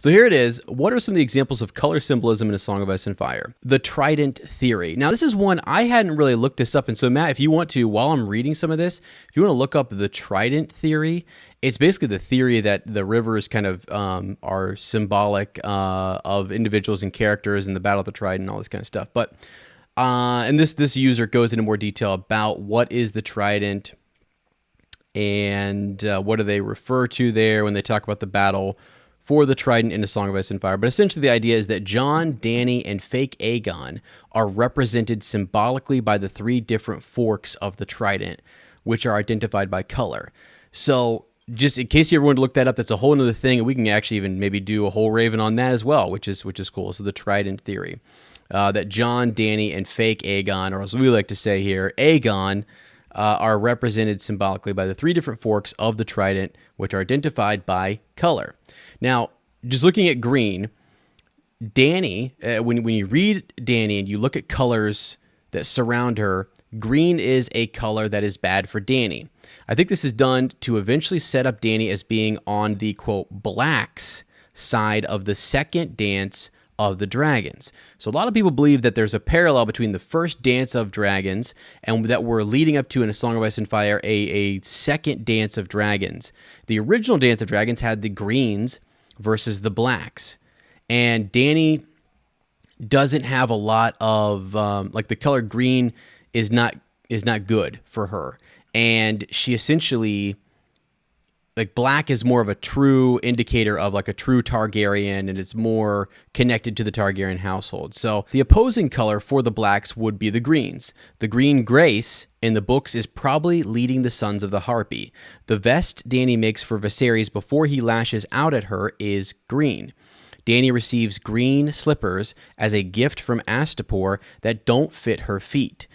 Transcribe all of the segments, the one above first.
So here it is. What are some of the examples of color symbolism in A Song of Ice and Fire? The Trident Theory. Now, this is one I hadn't really looked this up. And so, Matt, if you want to, while I'm reading some of this, if you want to look up the Trident Theory, it's basically the theory that the rivers kind of are symbolic of individuals and characters in the Battle of the Trident and all this kind of stuff. But and this user goes into more detail about what is the Trident and what do they refer to there when they talk about the battle for the Trident in A Song of Ice and Fire. But essentially the idea is that Jon, Dany, and fake Aegon are represented symbolically by the three different forks of the Trident, which are identified by color. So just in case you ever want to look that up, that's a whole other thing, and we can actually even maybe do a whole Raven on that as well, which is cool. So the Trident Theory, that Jon, Dany, and fake Aegon, or as we like to say here, Aegon, are represented symbolically by the three different forks of the Trident, which are identified by color. Now, just looking at green, Dany, when you read Dany and you look at colors that surround her, green is a color that is bad for Dany. I think this is done to eventually set up Dany as being on the, quote, blacks side of the second dance of the dragons. So a lot of people believe that there's a parallel between the first dance of dragons and that we're leading up to in A Song of Ice and Fire a second dance of dragons. The original Dance of Dragons had the greens versus the blacks, and Dany doesn't have a lot of like the color green is not good for her, and she essentially, like, black is more of a true indicator of like a true Targaryen, and it's more connected to the Targaryen household. So the opposing color for the blacks would be the greens. The green Grace in the books is probably leading the Sons of the Harpy. The vest Dany makes for Viserys before he lashes out at her is green. Dany receives green slippers as a gift from Astapor that don't fit her feet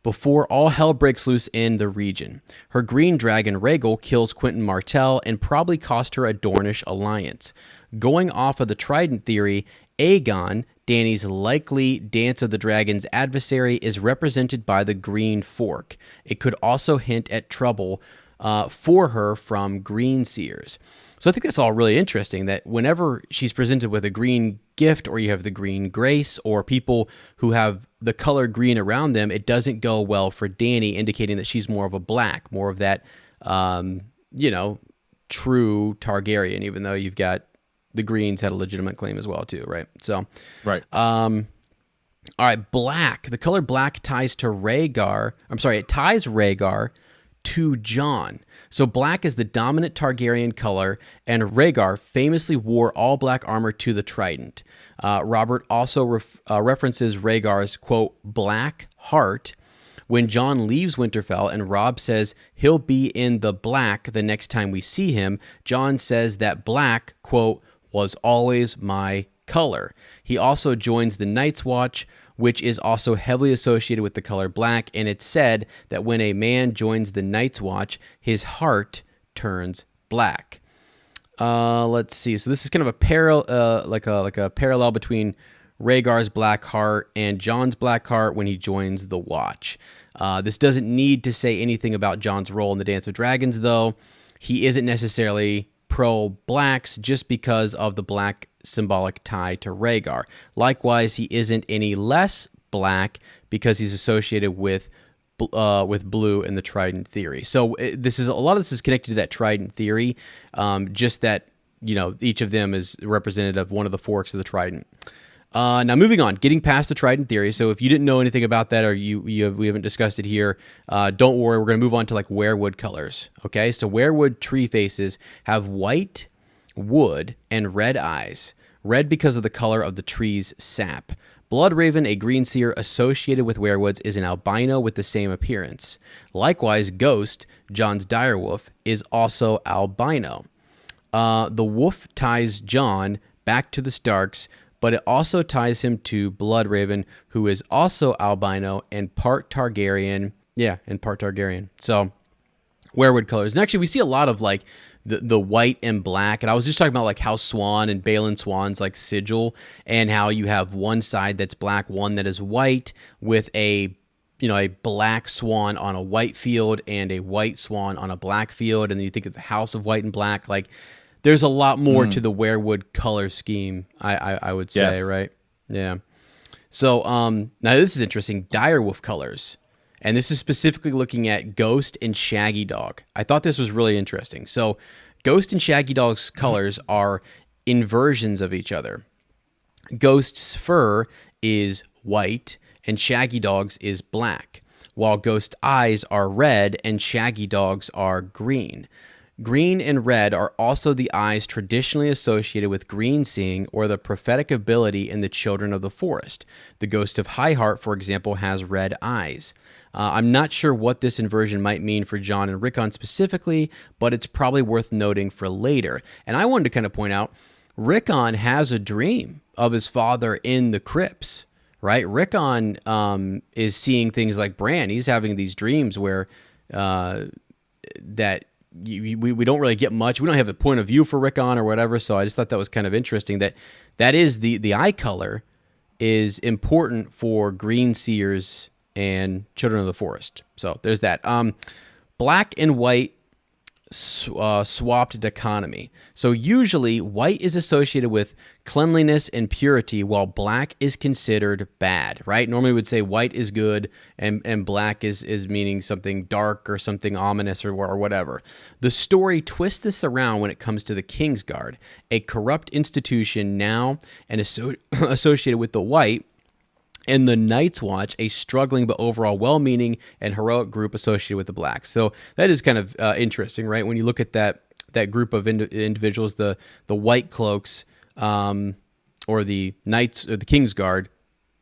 before all hell breaks loose in the region. Her green dragon Rhaegal kills Quentyn Martell and probably cost her a Dornish alliance. Going off of the Trident Theory, Aegon, Dany's likely Dance of the Dragons adversary, is represented by the green fork. It could also hint at trouble for her from green seers. So I think that's all really interesting, that whenever she's presented with a green gift, or you have the green Grace, or people who have the color green around them, it doesn't go well for Dany, indicating that she's more of a black, more of that, true Targaryen, even though you've got the greens had a legitimate claim as well too, right? So, right. All right, black. The color black ties to Rhaegar. It ties Rhaegar to Jon. So black is the dominant Targaryen color, and Rhaegar famously wore all black armor to the Trident. Robert also references Rhaegar's, quote, black heart when Jon leaves Winterfell, and Robb says he'll be in the black the next time we see him. Jon says that black, quote, was always my color. He also joins the Night's Watch, which is also heavily associated with the color black, and it's said that when a man joins the Night's Watch, his heart turns black. Let's see. So this is kind of a parallel between Rhaegar's black heart and Jon's black heart when he joins the Watch. This doesn't need to say anything about Jon's role in the Dance of Dragons, though. He isn't necessarily pro-blacks just because of the black symbolic tie to Rhaegar. Likewise, he isn't any less black because he's associated with blue in the Trident Theory. So a lot of this is connected to that Trident Theory, just that, each of them is representative of one of the forks of the Trident. Now, moving on, getting past the Trident Theory. So if you didn't know anything about that, or we haven't discussed it here, don't worry. We're going to move on to like weirwood colors. Okay, so weirwood tree faces have white, wood, and red eyes. Red because of the color of the tree's sap. Bloodraven, a green seer associated with weirwoods, is an albino with the same appearance. Likewise, Ghost, Jon's direwolf, is also albino. The wolf ties Jon back to the Starks, but it also ties him to Bloodraven, who is also albino and part Targaryen. Yeah, and part Targaryen. So, weirwood colors. And actually, we see a lot of like the white and black. And I was just talking about like House Swan and Balon Swan's like sigil, and how you have one side that's black, one that is white, with a black swan on a white field and a white swan on a black field. And then you think of the House of White and Black. Like, there's a lot more to the werewood color scheme, I would say, right? Yeah. So now this is interesting. Direwolf colors. And this is specifically looking at Ghost and Shaggy Dog. I thought this was really interesting. So Ghost and Shaggy Dog's colors are inversions of each other. Ghost's fur is white and Shaggy Dog's is black, while Ghost's eyes are red and Shaggy Dog's are green. Green and red are also the eyes traditionally associated with green seeing or the prophetic ability in the Children of the Forest. The Ghost of Highheart, for example, has red eyes. I'm not sure what this inversion might mean for Jon and Rickon specifically, but it's probably worth noting for later. And I wanted to kind of point out, Rickon has a dream of his father in the crypts, right? Rickon is seeing things like Bran. He's having these dreams where that we don't really get much. We don't have a point of view for Rickon or whatever. So I just thought that was kind of interesting that is the eye color is important for green seers and Children of the Forest. So there's that. Black and white swapped dichotomy. So usually white is associated with cleanliness and purity, while black is considered bad, right? Normally we would say white is good and black is meaning something dark or something ominous or whatever. The story twists this around when it comes to the Kingsguard, a corrupt institution now and associated with the white, and the Night's Watch, a struggling but overall well-meaning and heroic group associated with the Blacks. So that is kind of interesting, right? When you look at that group of individuals, the White Cloaks, or the Knights, or the Kingsguard,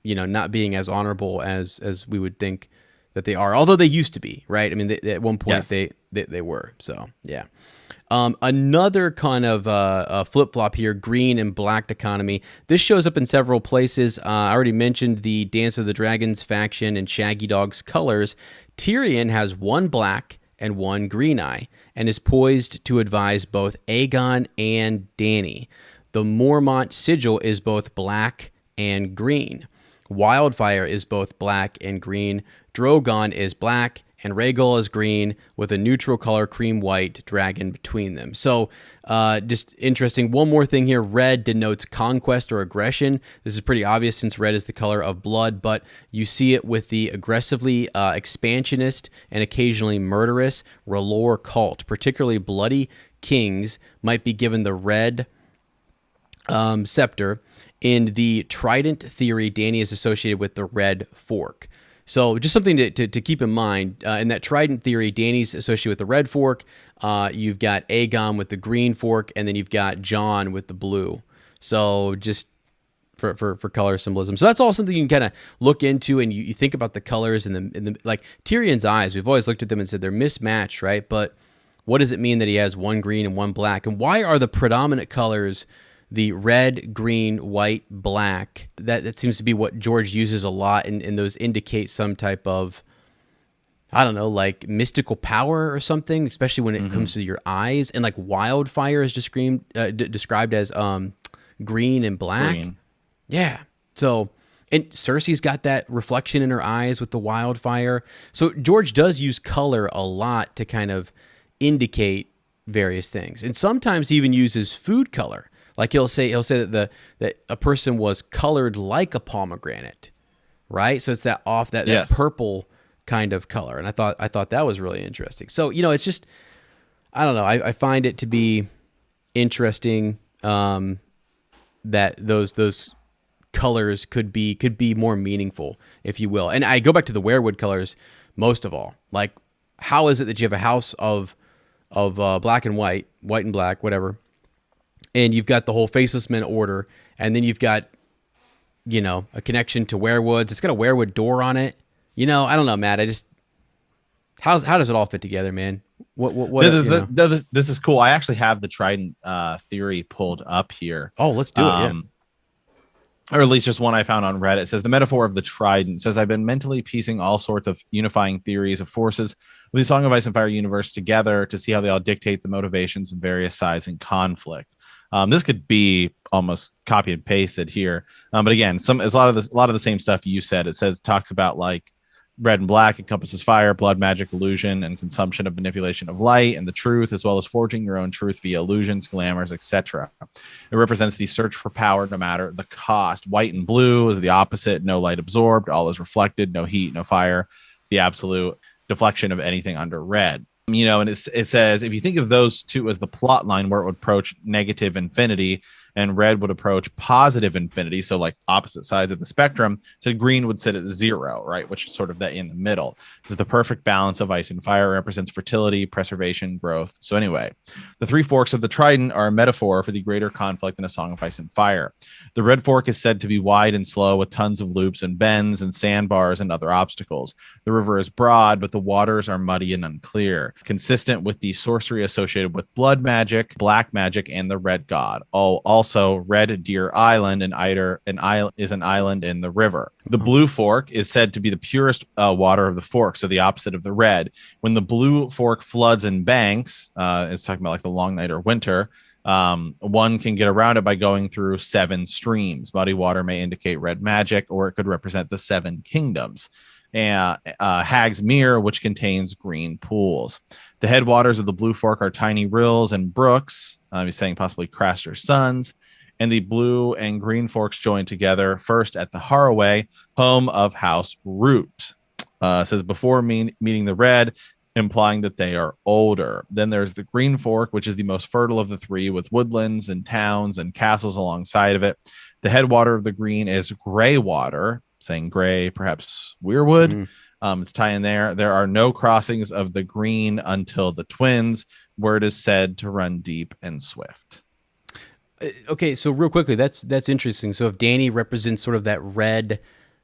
not being as honorable as we would think that they are, although they used to be, right? I mean, at one point they were. So yeah. Another kind of flip-flop here, green and black dichotomy. This shows up in several places. I already mentioned the Dance of the Dragons faction and Shaggy Dog's colors. Tyrion has one black and one green eye and is poised to advise both Aegon and Dany. The Mormont sigil is both black and green. Wildfire is both black and green. Drogon is black, and Rhaegal is green with a neutral color cream white dragon between them. So just interesting. One more thing here. Red denotes conquest or aggression. This is pretty obvious since red is the color of blood, but you see it with the aggressively expansionist and occasionally murderous R'hllor cult. Particularly bloody kings might be given the red scepter. In the Trident Theory, Dany is associated with the red fork. So just something to keep in mind. In that Trident Theory, Dany's associated with the red fork. You've got Aegon with the green fork, and then you've got Jon with the blue. So just for color symbolism. So that's all something you can kind of look into, and you think about the colors and the like Tyrion's eyes. We've always looked at them and said they're mismatched, right? But what does it mean that he has one green and one black? And why are the predominant colors the red, green, white, black? That seems to be what George uses a lot, and those indicate some type of, I don't know, like mystical power or something, especially when it comes to your eyes. And like wildfire is described as green and black. Green. Yeah. So, and Cersei's got that reflection in her eyes with the wildfire. So George does use color a lot to kind of indicate various things. And sometimes he even uses food color. Like he'll say that a person was colored like a pomegranate, right? So it's that purple kind of color, and I thought that was really interesting. So it's just, I don't know. I find it to be interesting that those colors could be more meaningful, if you will. And I go back to the werewood colors most of all. Like, how is it that you have a house of black and white and black, whatever, and you've got the whole Faceless Men order, and then you've got, a connection to werewoods. It's got a werewood door on it. I don't know, Matt. How does it all fit together, man? This is cool. I actually have the Trident Theory pulled up here. Oh, let's do it. Yeah. Or at least just one I found on Reddit. It says the metaphor of the trident. It says, I've been mentally piecing all sorts of unifying theories of forces with the Song of Ice and Fire universe together to see how they all dictate the motivations of various sides in conflict. This could be almost copy and pasted here, but again, it's a lot of the same stuff you said. It talks about like Red and black encompasses fire, blood, magic, illusion, and consumption of manipulation of light and the truth, as well as forging your own truth via illusions, glamours, etc. It represents the search for power no matter the cost. White and blue is the opposite. No light absorbed, all is reflected, no heat, no fire. The absolute deflection of anything under red. And it says, if you think of those two as the plot line where it would approach negative infinity and red would approach positive infinity, so like opposite sides of the spectrum, so green would sit at 0, right, which is sort of that in the middle. This is the perfect balance of ice and fire. It represents fertility, preservation, growth. So anyway, the three forks of the trident are a metaphor for the greater conflict in A Song of Ice and Fire. The red fork is said to be wide and slow with tons of loops and bends and sandbars and other obstacles. The river is broad, but the waters are muddy and unclear, consistent with the sorcery associated with blood magic, black magic, and the red god. Also, Red Deer Island is an island in the river. The blue fork is said to be the purest water of the fork, so the opposite of the red. When the blue fork floods in banks, it's talking about like the long night or winter, one can get around it by going through 7 streams. Muddy water may indicate red magic, or it could represent the 7 kingdoms. Hag's Mere, which contains green pools. The headwaters of the blue fork are tiny rills and brooks. He's saying possibly Craster's sons. And the blue and green forks join together first at the Haraway, home of House Root. Says before meeting the red, implying that they are older. Then there's the green fork, which is the most fertile of the 3, with woodlands and towns and castles alongside of it. The headwater of the green is gray water, saying gray, perhaps Weirwood. It's tying there. There are no crossings of the green until the twins, where it is said to run deep and swift. Okay, so real quickly, that's interesting. So if Dany represents sort of that red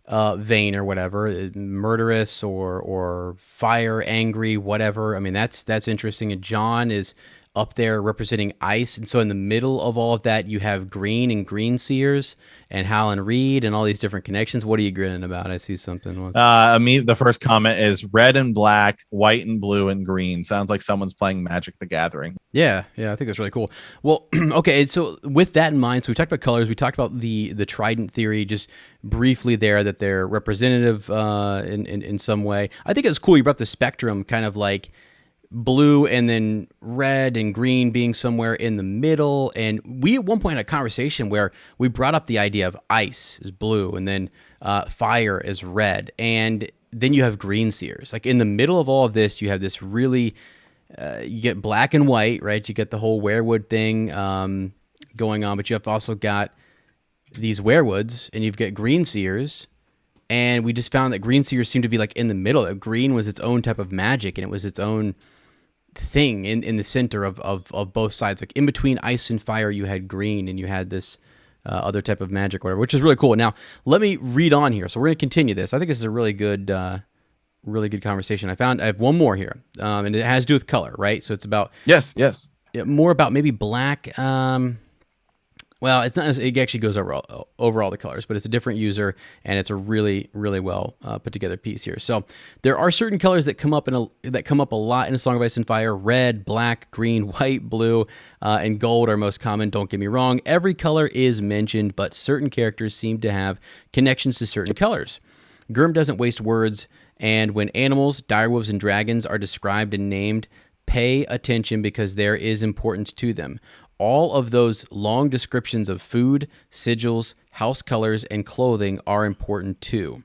vein or whatever, murderous or fire, angry, whatever. I mean, that's interesting. And Jon is up there representing ice, and so in the middle of all of that, you have green and green seers and Howland Reed and all these different connections. What are you grinning about? I see something. The first comment is red and black, white and blue and green. Sounds like someone's playing Magic the Gathering. Yeah, I think that's really cool. Well, okay, so with that in mind, so we talked about colors, we talked about the Trident Theory just briefly there, that they're representative in some way. I think it's cool you brought up the spectrum, kind of like blue and then red and green being somewhere in the middle. And we at one point had a conversation where we brought up the idea of ice is blue and then fire is red. And then you have green seers. Like in the middle of all of this, you have this really, you get black and white, right? You get the whole weirwood thing going on, but you have also got these weirwoods and you've got green seers. And we just found that green seers seem to be like in the middle. Green was its own type of magic and it was its own thing in the center of both sides. Like in between ice and fire, you had green and you had this other type of magic, whatever, which is really cool. Now, let me read on here. So we're going to continue this. I think this is a really good conversation. I have one more here, and it has to do with color, right? So it's about more about maybe black. Well, it's not. It actually goes over all the colors, but it's a different user, and it's a really, really well put together piece here. So there are certain colors that come up a lot in A Song of Ice and Fire. Red, black, green, white, blue, and gold are most common. Don't get me wrong; every color is mentioned, but certain characters seem to have connections to certain colors. Gurm doesn't waste words, and when animals, direwolves, and dragons are described and named, pay attention because there is importance to them. All of those long descriptions of food, sigils, house colors, and clothing are important too.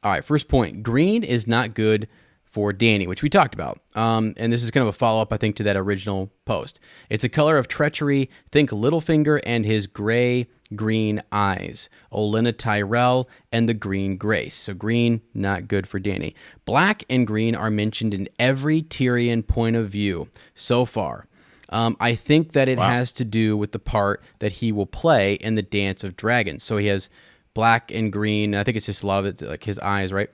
All right, first point. Green is not good for Dany, which we talked about. And this is kind of a follow-up, I think, to that original post. It's a color of treachery. Think Littlefinger and his gray-green eyes. Olenna Tyrell and the green Grace. So green, not good for Dany. Black and green are mentioned in every Tyrion point of view so far. I think that it has to do with the part that he will play in the Dance of Dragons. So he has black and green. I think it's just a lot of it, like his eyes, right?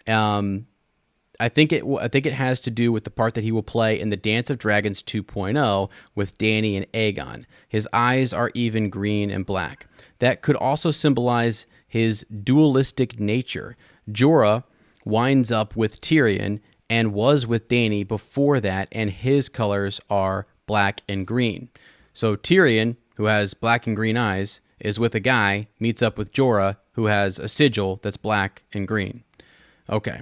I think it has to do with the part that he will play in the Dance of Dragons 2.0 with Dany and Aegon. His eyes are even green and black. That could also symbolize his dualistic nature. Jorah winds up with Tyrion and was with Dany before that, and his colors are black and green. So Tyrion, who has black and green eyes, is with a guy, meets up with Jorah, who has a sigil that's black and green. Okay.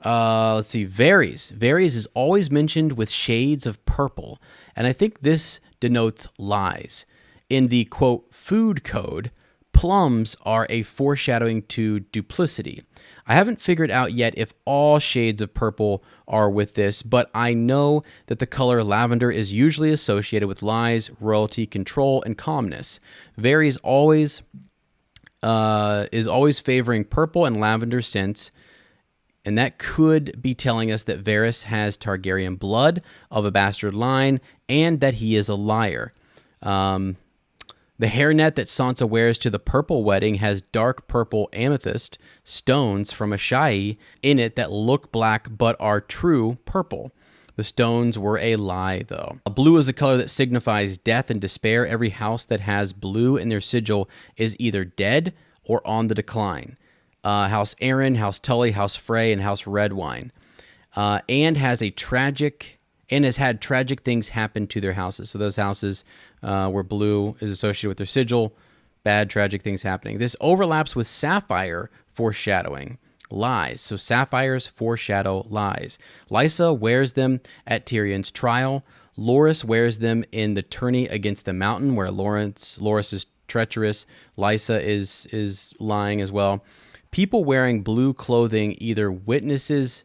Let's see. Varies. Varies is always mentioned with shades of purple, and I think this denotes lies. In the, quote, food code, plums are a foreshadowing to duplicity. I haven't figured out yet if all shades of purple are with this, but I know that the color lavender is usually associated with lies, royalty, control, and calmness. Varies always is always favoring purple and lavender scents, and that could be telling us that Varys has Targaryen blood of a bastard line and that he is a liar. The hairnet that Sansa wears to the purple wedding has dark purple amethyst stones from Ashai in it that look black but are true purple. The stones were a lie, though. Blue is a color that signifies death and despair. Every house that has blue in their sigil is either dead or on the decline. House Aaron, House Tully, House Frey, and House Redwine. And has had tragic things happen to their houses. So those houses where blue is associated with their sigil, bad, tragic things happening. This overlaps with sapphire foreshadowing lies. So sapphires foreshadow lies. Lysa wears them at Tyrion's trial. Loras wears them in the tourney against the mountain, where Loras is treacherous. Lysa is lying as well. People wearing blue clothing either witness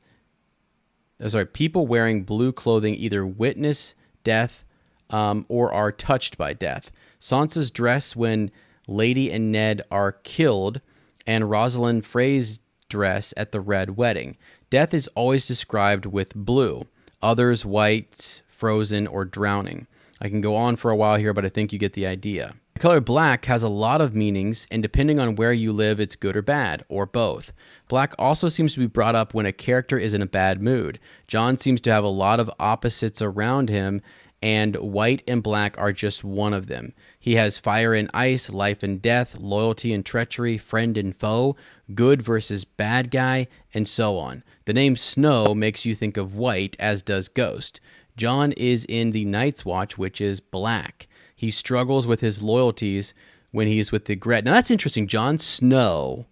death or are touched by death. Sansa's dress when Lady and Ned are killed, and Rosalind Frey's dress at the Red Wedding. Death is always described with blue, others white, frozen, or drowning. I can go on for a while here, but I think you get the idea. The color black has a lot of meanings, and depending on where you live, it's good or bad, or both. Black also seems to be brought up when a character is in a bad mood. Jon seems to have a lot of opposites around him, and white and black are just one of them. He has fire and ice, life and death, loyalty and treachery, friend and foe, good versus bad guy, and so on. The name Snow makes you think of white, as does Ghost. Jon is in the Night's Watch, which is black. He struggles with his loyalties when he's with the Ygritte. Now that's interesting. Jon Snow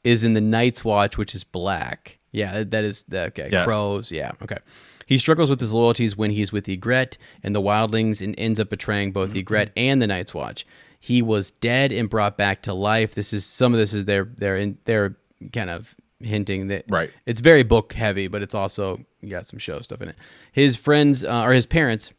is in the Night's Watch, which is black. Yeah, that is okay. Yes. Crows. Yeah, okay. He struggles with his loyalties when he's with the Ygritte and the Wildlings, and ends up betraying both the Ygritte and the Night's Watch. He was dead and brought back to life. Some of this is they're kind of hinting that it's very book heavy, but it's also got some show stuff in it. His friends or his parents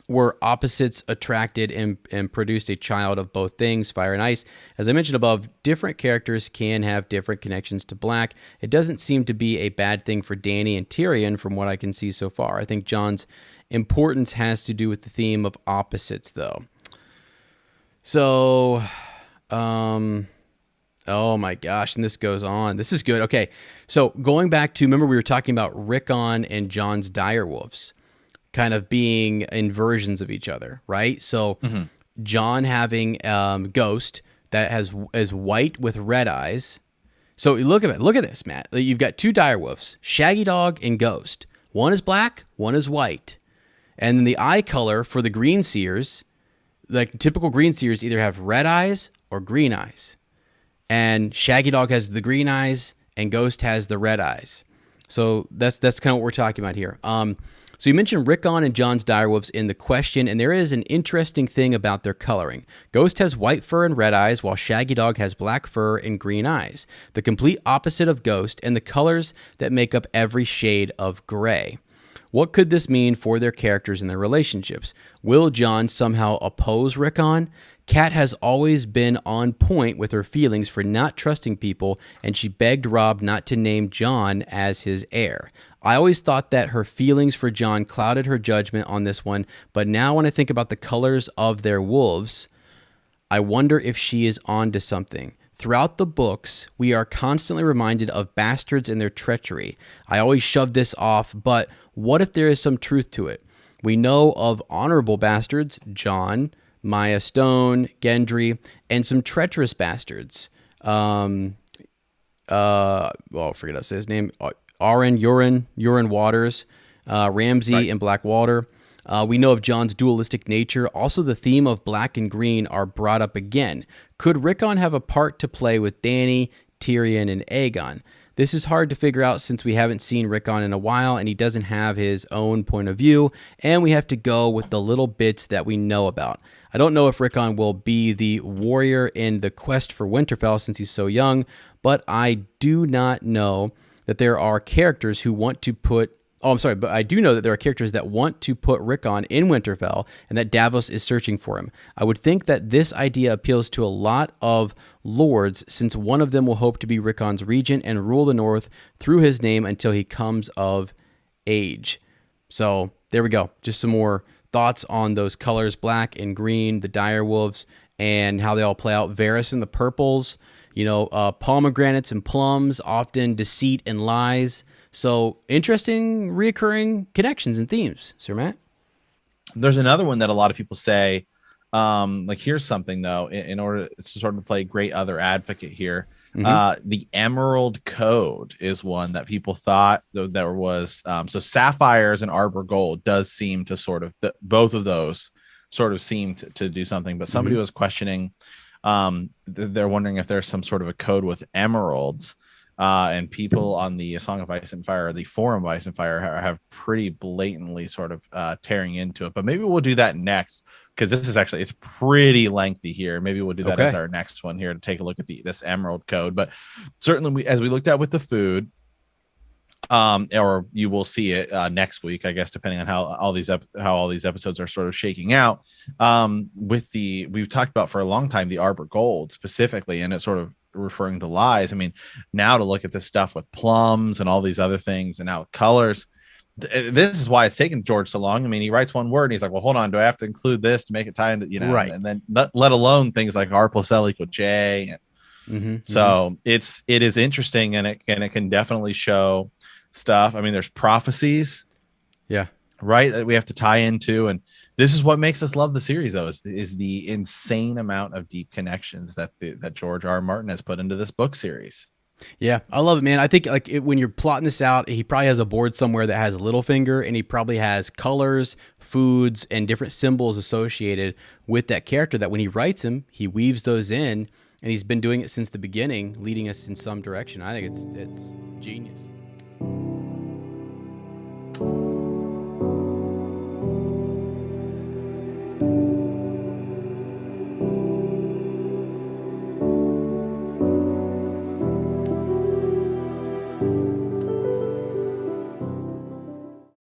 were opposites attracted and produced a child of both things, fire and ice. As I mentioned above, different characters can have different connections to black. It doesn't seem to be a bad thing for Dany and Tyrion from what I can see so far. I think Jon's importance has to do with the theme of opposites, though. So, oh my gosh, and this goes on. This is good. Okay, so going back to, remember we were talking about Rickon and Jon's direwolves kind of being inversions of each other, right? So Jon having Ghost that is white with red eyes. So look at this, Matt. You've got two direwolves, Shaggy Dog and Ghost. One is black, one is white. And then the eye color for the green seers, like typical green seers, either have red eyes or green eyes. And Shaggy Dog has the green eyes and Ghost has the red eyes. So that's kind of what we're talking about here. So you mentioned Rickon and Jon's direwolves in the question, and there is an interesting thing about their coloring. Ghost has white fur and red eyes, while Shaggy Dog has black fur and green eyes, the complete opposite of Ghost, and the colors that make up every shade of gray. What could this mean for their characters and their relationships? Will Jon somehow oppose Rickon? Kat has always been on point with her feelings for not trusting people, and she begged Robb not to name Jon as his heir. I always thought that her feelings for Jon clouded her judgment on this one, but now when I think about the colors of their wolves, I wonder if she is onto something. Throughout the books, we are constantly reminded of bastards and their treachery. I always shove this off, but what if there is some truth to it? We know of honorable bastards, Jon, Maya Stone, Gendry, and some treacherous bastards. I forget to say his name. Euron Waters, Ramsay, and Blackwater. We know of Jon's dualistic nature. Also, the theme of black and green are brought up again. Could Rickon have a part to play with Dany, Tyrion, and Aegon? This is hard to figure out since we haven't seen Rickon in a while and he doesn't have his own point of view, and we have to go with the little bits that we know about. I don't know if Rickon will be the warrior in the quest for Winterfell since he's so young, but I do not know that there are characters who want to put but I do know that there are characters that want to put Rickon in Winterfell and that Davos is searching for him. I would think that this idea appeals to a lot of lords since one of them will hope to be Rickon's regent and rule the North through his name until he comes of age. So there we go. Just some more thoughts on those colors, black and green, the direwolves, and how they all play out. Varys and the purples, pomegranates and plums, often deceit and lies. So interesting reoccurring connections and themes, Sir Matt. There's another one that a lot of people say, here's something though, in order to sort of play great other advocate here. The Emerald Code is one that people thought there was. So sapphires and arbor gold does seem to sort of, both of those sort of seem to do something, but somebody was questioning, they're wondering if there's some sort of a code with emeralds. And people on the Song of Ice and Fire, or the Forum of Ice and Fire, have pretty blatantly sort of tearing into it. But maybe we'll do that next, because this is actually, it's pretty lengthy here. Maybe we'll do that as our next one here to take a look at this Emerald Code. But certainly, as we looked at with the food, or you will see it next week, I guess, depending on how all these episodes are sort of shaking out. We've talked about for a long time the Arbor Gold specifically, and it's sort of referring to lies. I mean, now to look at this stuff with plums and all these other things, and now colors. This is why it's taken George so long. I mean, he writes one word and he's like, well, hold on, do I have to include this to make it tie into, right? And then let alone things like R plus L equal J. So it is interesting, and it can definitely show stuff. I mean, there's prophecies, right, that we have to tie into, and this is what makes us love the series, though, is the insane amount of deep connections that George R. R. Martin has put into this book series. Yeah, I love it, man. I think when you're plotting this out, he probably has a board somewhere that has Littlefinger, and he probably has colors, foods, and different symbols associated with that character that when he writes him, he weaves those in, and he's been doing it since the beginning, leading us in some direction. I think it's genius.